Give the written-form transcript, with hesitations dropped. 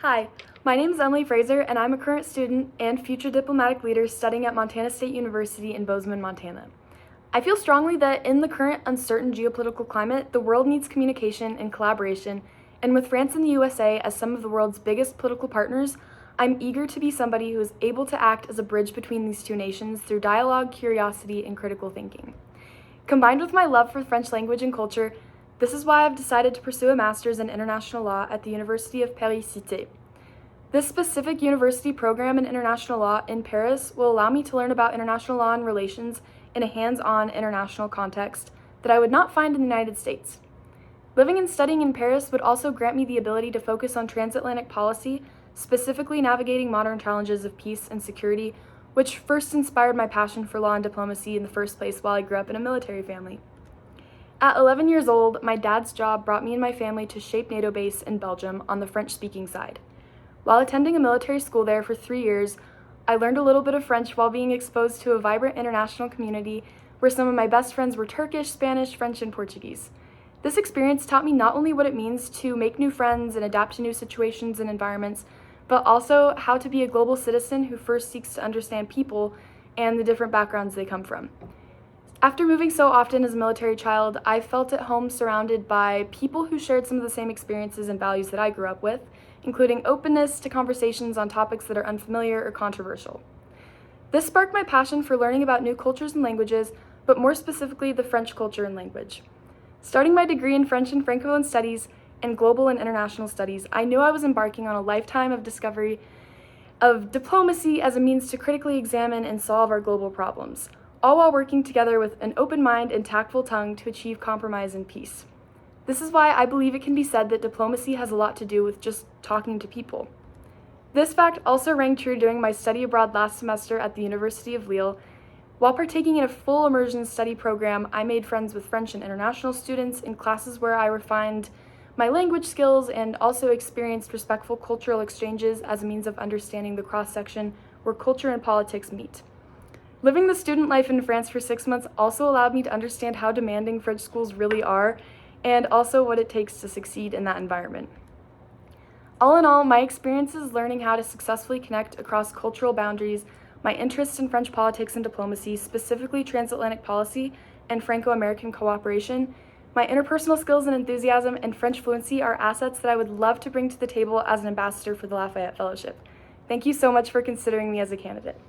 Hi, my name is Emily Fraser, and I'm a current student and future diplomatic leader studying at Montana State University in Bozeman, Montana. I feel strongly that in the current uncertain geopolitical climate, the world needs communication and collaboration, and with France and the USA as some of the world's biggest political partners, I'm eager to be somebody who is able to act as a bridge between these two nations through dialogue, curiosity, and critical thinking. Combined with my love for French language and culture, this is why I've decided to pursue a master's in international law at the University of Paris-Cité. This specific university program in international law in Paris will allow me to learn about international law and relations in a hands-on international context that I would not find in the United States. Living and studying in Paris would also grant me the ability to focus on transatlantic policy, specifically navigating modern challenges of peace and security, which first inspired my passion for law and diplomacy in the first place while I grew up in a military family. At 11 years old, my dad's job brought me and my family to Shape NATO base in Belgium on the French-speaking side. While attending a military school there for 3 years, I learned a little bit of French while being exposed to a vibrant international community where some of my best friends were Turkish, Spanish, French, and Portuguese. This experience taught me not only what it means to make new friends and adapt to new situations and environments, but also how to be a global citizen who first seeks to understand people and the different backgrounds they come from. After moving so often as a military child, I felt at home surrounded by people who shared some of the same experiences and values that I grew up with, including openness to conversations on topics that are unfamiliar or controversial. This sparked my passion for learning about new cultures and languages, but more specifically the French culture and language. Starting my degree in French and Francophone studies and global and international studies, I knew I was embarking on a lifetime of discovery of diplomacy as a means to critically examine and solve our global problems, all while working together with an open mind and tactful tongue to achieve compromise and peace. This is why I believe it can be said that diplomacy has a lot to do with just talking to people. This fact also rang true during my study abroad last semester at the University of Lille. While partaking in a full immersion study program, I made friends with French and international students in classes where I refined my language skills and also experienced respectful cultural exchanges as a means of understanding the cross-section where culture and politics meet. Living the student life in France for 6 months also allowed me to understand how demanding French schools really are, and also what it takes to succeed in that environment. All in all, my experiences learning how to successfully connect across cultural boundaries, my interest in French politics and diplomacy, specifically transatlantic policy and Franco-American cooperation, my interpersonal skills and enthusiasm, and French fluency are assets that I would love to bring to the table as an ambassador for the Lafayette Fellowship. Thank you so much for considering me as a candidate.